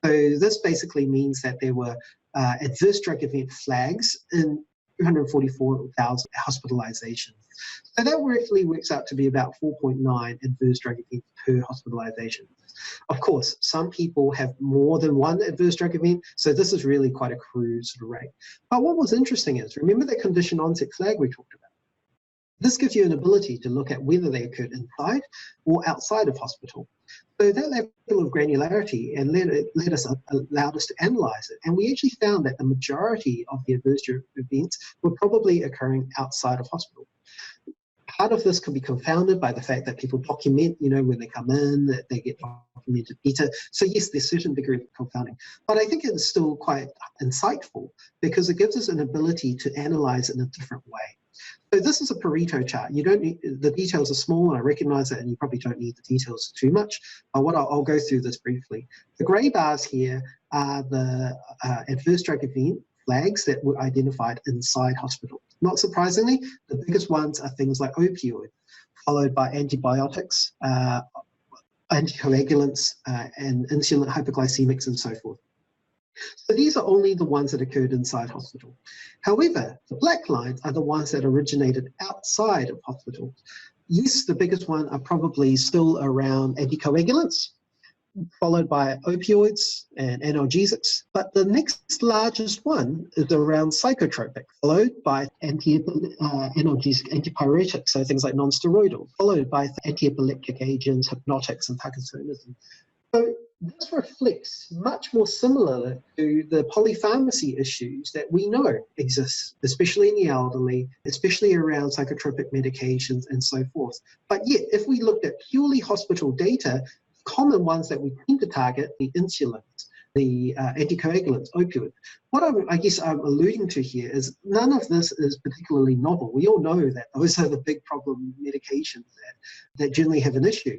S2: So this basically means that there were adverse drug event flags in 244,000 hospitalizations. So that roughly works out to be about 4.9 adverse drug events per hospitalization. Of course, some people have more than one adverse drug event, so this is really quite a crude sort of rate. But what was interesting is, remember that condition onset flag we talked about? This gives you an ability to look at whether they occurred inside or outside of hospital. So that level of granularity and allowed us to analyze it. And we actually found that the majority of the adverse drug events were probably occurring outside of hospital. Part of this can be confounded by the fact that people document, when they come in, that they get documented better. So yes, there's a certain degree of confounding, but I think it's still quite insightful because it gives us an ability to analyze it in a different way. So this is a Pareto chart. You don't need, the details are small, and I recognize that, and you probably don't need the details too much, but I'll go through this briefly. The gray bars here are the adverse drug event flags that were identified inside hospital. Not surprisingly, the biggest ones are things like opioids, followed by antibiotics, anticoagulants, and insulin hypoglycemics, and so forth. So these are only the ones that occurred inside hospital. However, the black lines are the ones that originated outside of hospital. Yes, the biggest one are probably still around anticoagulants, followed by opioids and analgesics. But the next largest one is around psychotropic, followed by analgesic antipyretics, so things like non-steroidal, followed by antiepileptic agents, hypnotics, and Parkinsonism. So this reflects much more similar to the polypharmacy issues that we know exist, especially in the elderly, especially around psychotropic medications and so forth. But yet, if we looked at purely hospital data, common ones that we tend to target, the insulins, the anticoagulants, opioids. What I guess I'm alluding to here is none of this is particularly novel. We all know that those are the big problem medications that generally have an issue.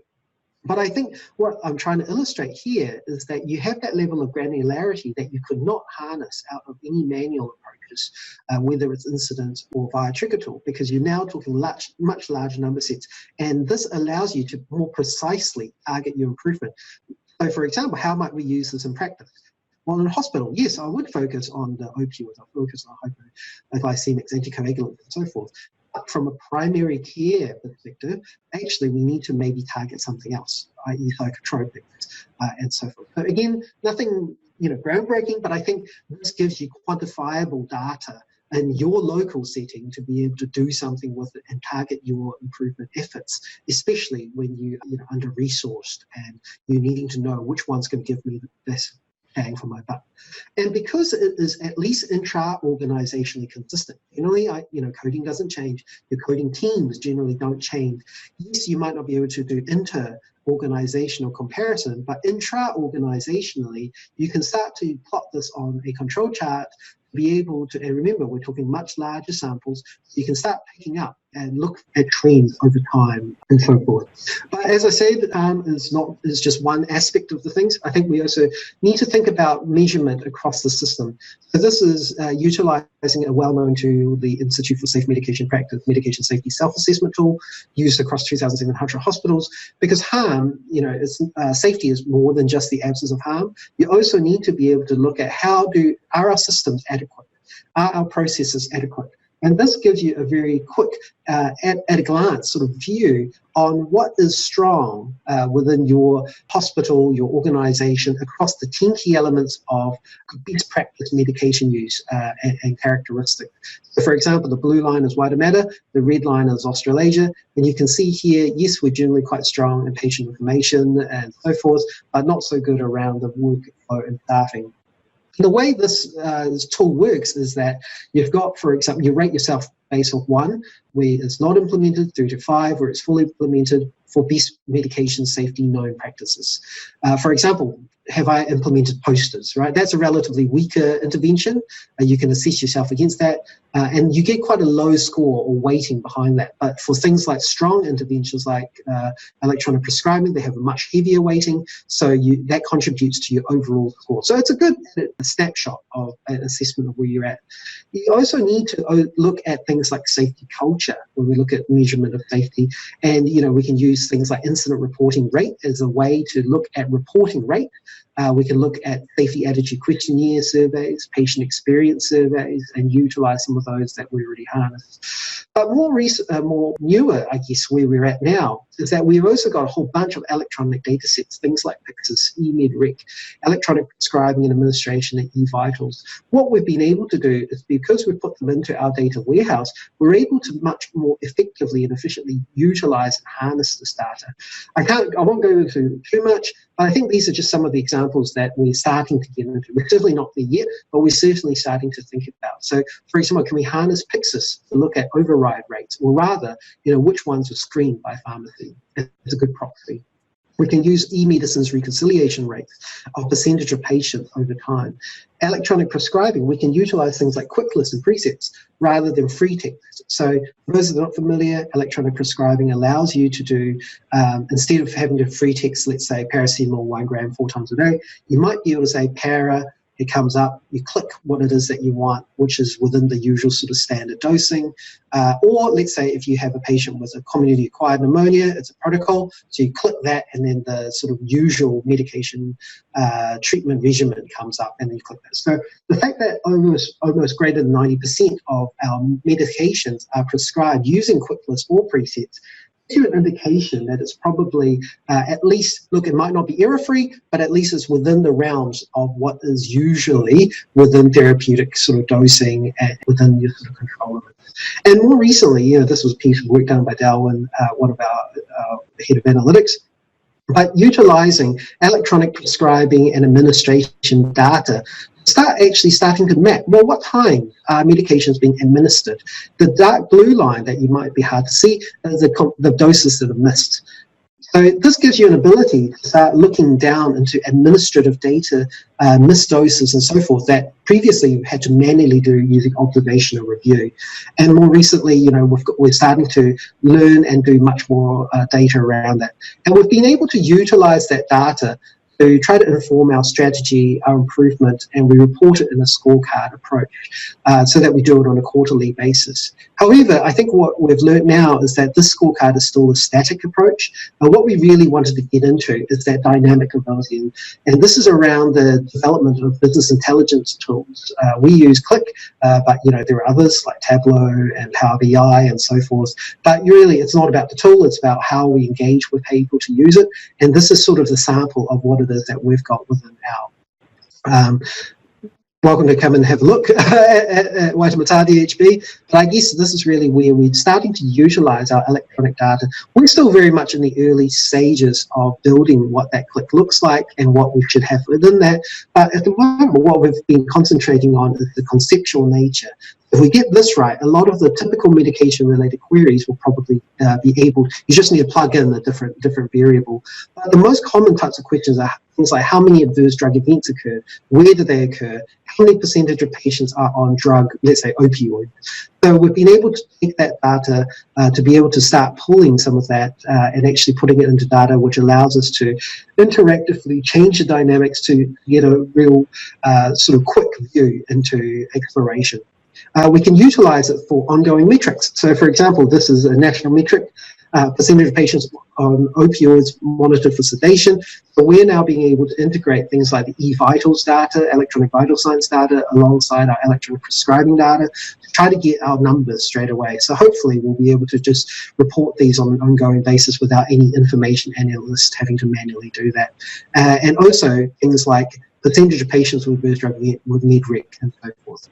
S2: But I think what I'm trying to illustrate here is that you have that level of granularity that you could not harness out of any manual approaches, whether it's incident or via trigger tool, because you're now talking much larger number sets. And this allows you to more precisely target your improvement. So for example, how might we use this in practice? Well, in hospital, yes, I would focus on the opioids, I'll focus on hypoglycemics, anticoagulants, and so forth. But from a primary care perspective, actually, we need to maybe target something else, i.e. psychotropics, and so forth. So again, nothing groundbreaking, but I think this gives you quantifiable data in your local setting to be able to do something with it and target your improvement efforts, especially when you're under-resourced and you're needing to know which one's going to give me the best bang for my buck. And because it is at least intra-organizationally consistent, generally, coding doesn't change. Your coding teams generally don't change. Yes, you might not be able to do inter-organizational comparison, but intra-organizationally, you can start to plot this on a control chart, be able to, and remember, we're talking much larger samples, so you can start picking up and look at trends over time and so forth. But as I said, it's just one aspect of the things. I think we also need to think about measurement across the system. So this is utilizing a well-known tool, the Institute for Safe Medication Practice Medication Safety Self-Assessment Tool, used across 2,700 hospitals, because harm, safety is more than just the absence of harm. You also need to be able to look at are our systems adequate? Are our processes adequate? And this gives you a very quick, at a glance, sort of view on what is strong within your hospital, your organization, across the 10 key elements of best practice medication use and characteristics. So for example, the blue line is Waitemata, the red line is Australasia, and you can see here, yes, we're generally quite strong in patient information and so forth, but not so good around the workflow and staffing. The way this tool works is that you've got, for example, you rate yourself based on 1, where it's not implemented, through to 5, where it's fully implemented, for best medication safety known practices. For example, have I implemented posters, right? That's a relatively weaker intervention. You can assess yourself against that, and you get quite a low score or weighting behind that. But for things like strong interventions like electronic prescribing, they have a much heavier weighting, so that contributes to your overall score. So it's a good snapshot of an assessment of where you're at. You also need to look at things like safety culture when we look at measurement of safety, and we can use things like incident reporting rate as a way to look at reporting rate. We can look at safety attitude questionnaire surveys, patient experience surveys, and utilize some of those that we already harnessed. But more newer, I guess, where we're at now is that we've also got a whole bunch of electronic data sets, things like Pyxis, eMedRec, electronic prescribing and administration, and eVitals. What we've been able to do is, because we've put them into our data warehouse, we're able to much more effectively and efficiently utilize and harness this data. I won't go into too much, but I think these are just some of the examples that we're starting to get into. We're certainly not there yet, but we're certainly starting to think about. So, for example, can we harness Pyxis to look at override rates, or rather, which ones are screened by pharmacy? It's a good proxy. We can use e-medicine's reconciliation rates of percentage of patients over time. Electronic prescribing, we can utilize things like quick lists and presets rather than free text. So for those that are not familiar, electronic prescribing allows you to do, instead of having to free text, let's say paracetamol 1 gram 4 times a day, you might be able to say para. It comes up, you click what it is that you want, which is within the usual sort of standard dosing. Or let's say if you have a patient with a community-acquired pneumonia, it's a protocol, so you click that and then the sort of usual medication treatment regimen comes up and then you click that. So the fact that almost greater than 90% of our medications are prescribed using quick lists or presets gives you an indication that it's probably at least, look, it might not be error-free, but at least it's within the realms of what is usually within therapeutic sort of dosing and within your sort of control of it. And more recently, this was a piece of work done by Darwin, one of our head of analytics, but utilizing electronic prescribing and administration data, starting to map, well, what time are medications being administered? The dark blue line that you might be hard to see is the doses that are missed. So this gives you an ability to start looking down into administrative data, missed doses and so forth that previously you had to manually do using observational review. And more recently, we're starting to learn and do much more data around that. And we've been able to utilize that data to try to inform our strategy, our improvement, and we report it in a scorecard approach so that we do it on a quarterly basis. However, I think what we've learned now is that this scorecard is still a static approach. What we really wanted to get into is that dynamic ability, and this is around the development of business intelligence tools. We use Click, but there are others like Tableau and Power BI and so forth. But really, it's not about the tool; it's about how we engage with people to use it. And this is sort of the sample of what it is that we've got within our. Welcome to come and have a look at Waitemata DHB, but I guess this is really where we're starting to utilize our electronic data. We're still very much in the early stages of building what that Click looks like and what we should have within that, but at the moment what we've been concentrating on is the conceptual nature. If we get this right, a lot of the typical medication-related queries will probably be able, you just need to plug in a different variable. But the most common types of questions are things like how many adverse drug events occurred, where do they occur, how many percentage of patients are on drug, let's say opioid. So we've been able to take that data to be able to start pulling some of that and actually putting it into data, which allows us to interactively change the dynamics to get a real sort of quick view into exploration. We can utilize it for ongoing metrics. So for example, this is a national metric, percentage of patients on opioids monitored for sedation. So we're now being able to integrate things like the eVitals data, electronic vital signs data, alongside our electronic prescribing data to try to get our numbers straight away. So hopefully we'll be able to just report these on an ongoing basis without any information analyst having to manually do that. And also things like percentage of patients with adverse drug with MedRec and so forth.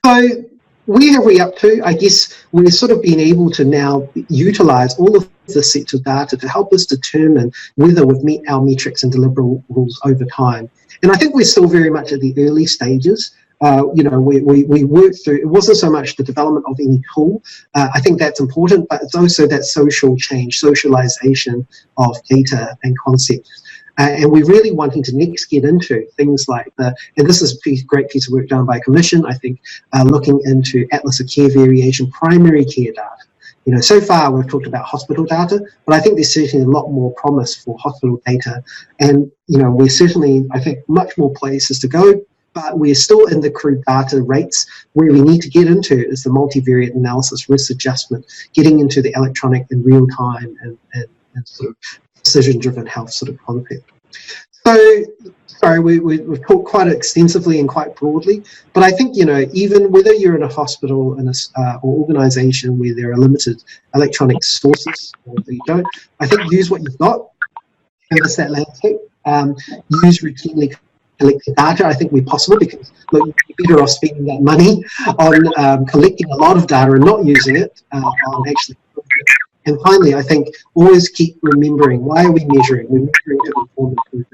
S2: So where have we up to? I guess we've sort of been able to now utilise all of this sets of data to help us determine whether we've met our metrics and deliverables over time. And I think we're still very much at the early stages. You know, we worked through, it wasn't so much the development of any tool. I think that's important, but it's also that social change, socialization of data and concepts. And we're really wanting to next get into things like and this is a great piece of work done by Commission, I think, looking into Atlas of Care Variation, primary care data. You know, so far we've talked about hospital data, but I think there's certainly a lot more promise for hospital data. And, you know, we're certainly, I think, much more places to go, but we're still in the crude data rates. Where we need to get into is the multivariate analysis, risk adjustment, getting into the electronic and real time and sort of decision-driven health sort of concept. So, sorry, we've talked quite extensively and quite broadly, but I think, you know, even whether you're in a hospital or organisation where there are limited electronic sources, or you don't, I think use what you've got, canvas that landscape, use routinely collected data. I think we're possible because, look, you're better off spending that money on collecting a lot of data and not using it on actually. And finally, I think always keep remembering, why are we measuring? We're measuring to inform improvement.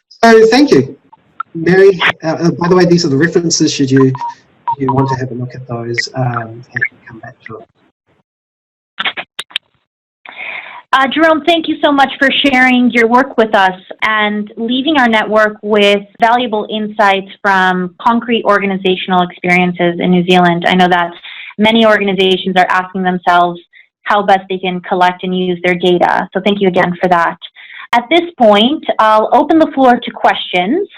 S2: So thank you. Mary, by the way, these are the references should you want to have a look at those and come back to it.
S1: Jerome, thank you so much for sharing your work with us and leaving our network with valuable insights from concrete organizational experiences in New Zealand. I know that many organizations are asking themselves how best they can collect and use their data. So thank you again for that. At this point, I'll open the floor to questions.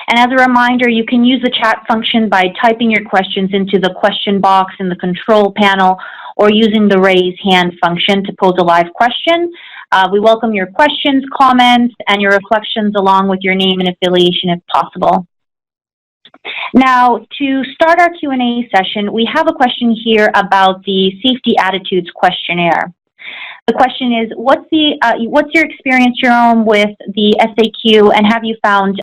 S1: And as a reminder, you can use the chat function by typing your questions into the question box in the control panel or using the raise hand function to pose a live question. We welcome your questions, comments, and your reflections along with your name and affiliation if possible. Now, to start our Q&A session, we have a question here about the Safety Attitudes Questionnaire. The question is, what's your experience, Jerome, with the SAQ, and have you found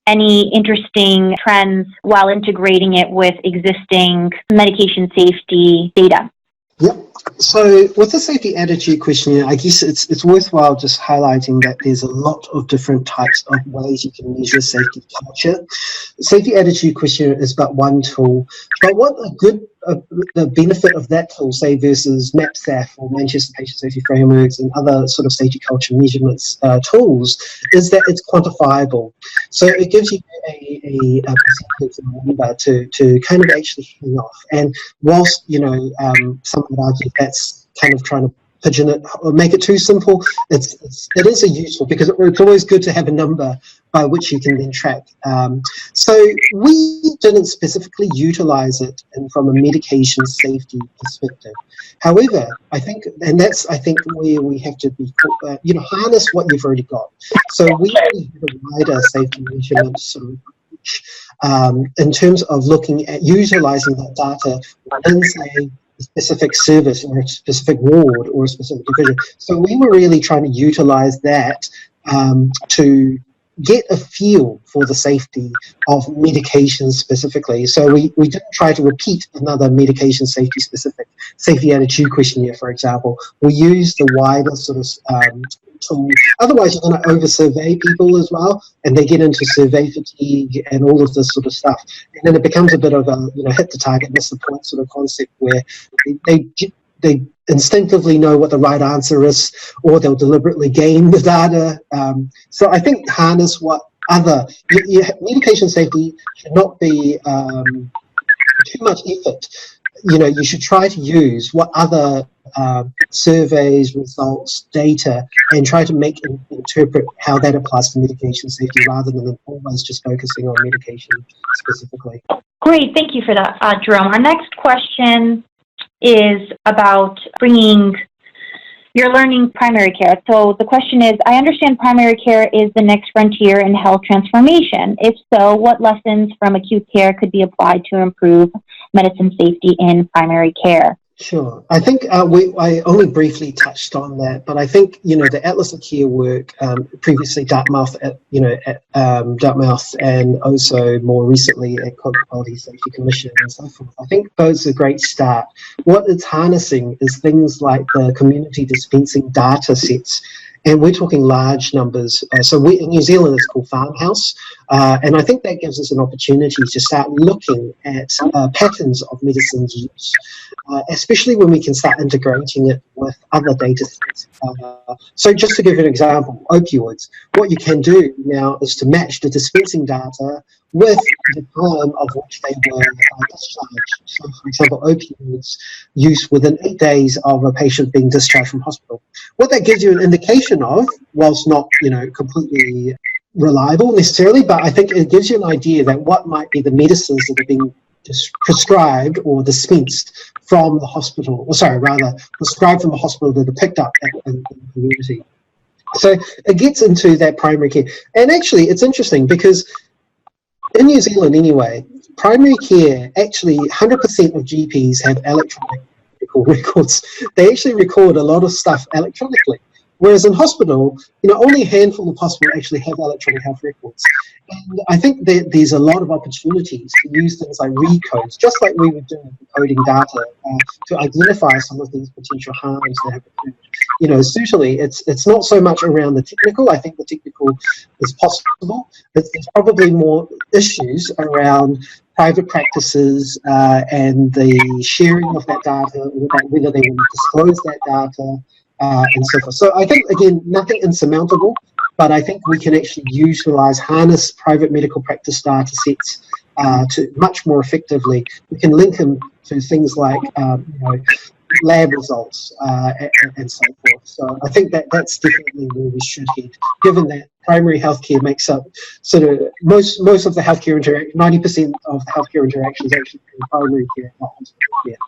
S1: any interesting trends while integrating it with existing medication safety data?
S2: Yep. So with the safety attitude questionnaire, I guess it's worthwhile just highlighting that there's a lot of different types of ways you can measure safety culture. The safety attitude questionnaire is but one tool, but what the benefit of that tool, say versus MAPSAF or Manchester Patient Safety Frameworks and other sort of safety culture measurements tools, is that it's quantifiable. So it gives you a percentage number to kind of actually hang off. And whilst, you know, some would argue that's kind of trying to pigeon it or make it too simple, it is a useful, because it's always good to have a number by which you can then track. So we didn't specifically utilize it from a medication safety perspective. However, I think, and that's, I think, where we have to be, you know, harness what you've already got. So we really have a wider safety measurement sort of approach in terms of looking at utilizing that data within, say, a specific service or a specific ward or a specific division. So we were really trying to utilize that to get a feel for the safety of medications specifically. So we didn't try to repeat another medication safety specific safety attitude questionnaire, for example. We used the wider sort of tool. Otherwise, you're going to over-survey people as well, and they get into survey fatigue and all of this sort of stuff. And then it becomes a bit of a, you know, hit the target, miss the point sort of concept where they instinctively know what the right answer is, or they'll deliberately game the data. So I think harness what other, medication safety should not be too much effort. You know, you should try to use what other surveys, results, data, and try to interpret how that applies to medication safety rather than always just focusing on medication specifically.
S1: Great, thank you for that, Jerome. Our next question is about bringing your learning primary care. So the question is, I understand primary care is the next frontier in health transformation. If so, what lessons from acute care could be applied to improve medicine safety in primary care?
S2: Sure. I think I only briefly touched on that, but I think, the Atlas of Care work, previously Dartmouth, Dartmouth, and also more recently at Quality Safety Commission and so forth. I think those are a great start. What it's harnessing is things like the community dispensing data sets. And we're talking large numbers. So in New Zealand, it's called Farmhouse. And I think that gives us an opportunity to start looking at patterns of medicines use, especially when we can start integrating it with other data sets. So just to give an example, opioids, what you can do now is to match the dispensing data with the time of which they were discharged. So, for example, opioids use within 8 days of a patient being discharged from hospital. What that gives you an indication of, whilst not, completely reliable necessarily, but I think it gives you an idea that what might be the medicines that are being prescribed or dispensed from the hospital, or sorry, rather prescribed from the hospital that are picked up in the community. So it gets into that primary care. And actually, it's interesting because in New Zealand anyway, primary care, actually 100% of GPs have electronic medical records. They actually record a lot of stuff electronically. Whereas in hospital, only a handful of hospitals actually have electronic health records. And I think that there's a lot of opportunities to use things like recodes, just like we would do with coding data, to identify some of these potential harms that have occurred. Certainly it's not so much around the technical. I think the technical is possible. There's probably more issues around private practices and the sharing of that data, whether they want to disclose that data, and so forth. So I think, again, nothing insurmountable, but I think we can actually harness private medical practice data sets to much more effectively. We can link them to things like lab results and so forth. So I think that's definitely where we should head, given that primary healthcare makes up sort of most of the healthcare 90% of the healthcare interactions actually in primary care, not hospital care.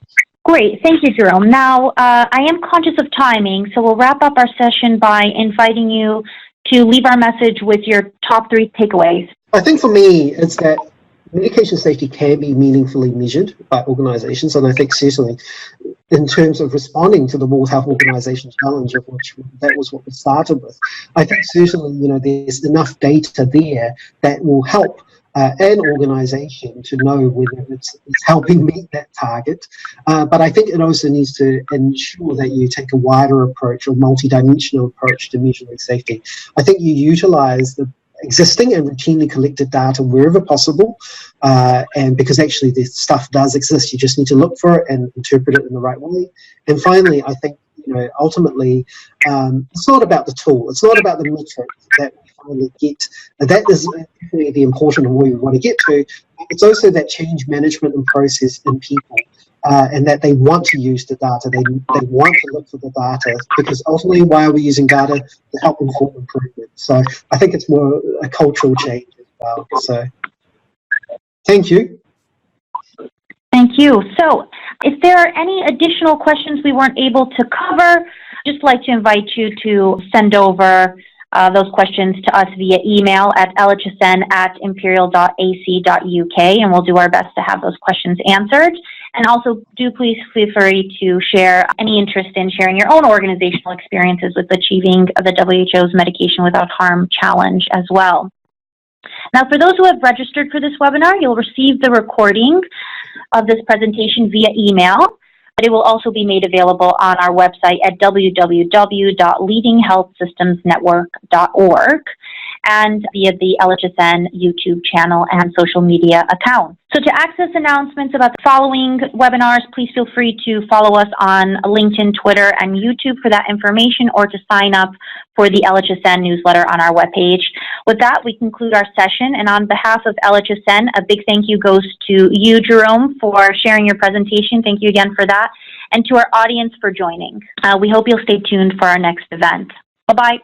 S1: Great. Thank you, Jerome. Now, I am conscious of timing, so we'll wrap up our session by inviting you to leave our message with your top 3 takeaways.
S2: I think for me, it's that medication safety can be meaningfully measured by organisations, and I think certainly in terms of responding to the World Health Organization challenge, of which that was what we started with, I think certainly there's enough data there that will help an organisation to know whether it's helping meet that target. But I think it also needs to ensure that you take a wider approach or multidimensional approach to measuring safety. I think you utilise the existing and routinely collected data wherever possible, and because actually this stuff does exist, you just need to look for it and interpret it in the right way. And finally, I think ultimately it's not about the tool, it's not about the metric that we finally get. That is definitely the important one we want to get to. It's also that change management and process in people, and that they want to use the data, they want to look for the data, because ultimately why are we using data? To help inform improvement. So I think it's more a cultural change as well. So thank you.
S1: Thank you. So if there are any additional questions we weren't able to cover, I'd just like to invite you to send over those questions to us via email at lhsn@imperial.ac.uk, and we'll do our best to have those questions answered. And also, do please feel free to share any interest in sharing your own organizational experiences with achieving the WHO's Medication Without Harm challenge as well. Now, for those who have registered for this webinar, you'll receive the recording of this presentation via email, but it will also be made available on our website at www.leadinghealthsystemsnetwork.org and via the LHSN YouTube channel and social media accounts. So to access announcements about the following webinars, please feel free to follow us on LinkedIn, Twitter, and YouTube for that information, or to sign up for the LHSN newsletter on our webpage. With that, we conclude our session, and on behalf of LHSN, a big thank you goes to you, Jerome, for sharing your presentation. Thank you again for that, and to our audience for joining. We hope you'll stay tuned for our next event. Bye-bye.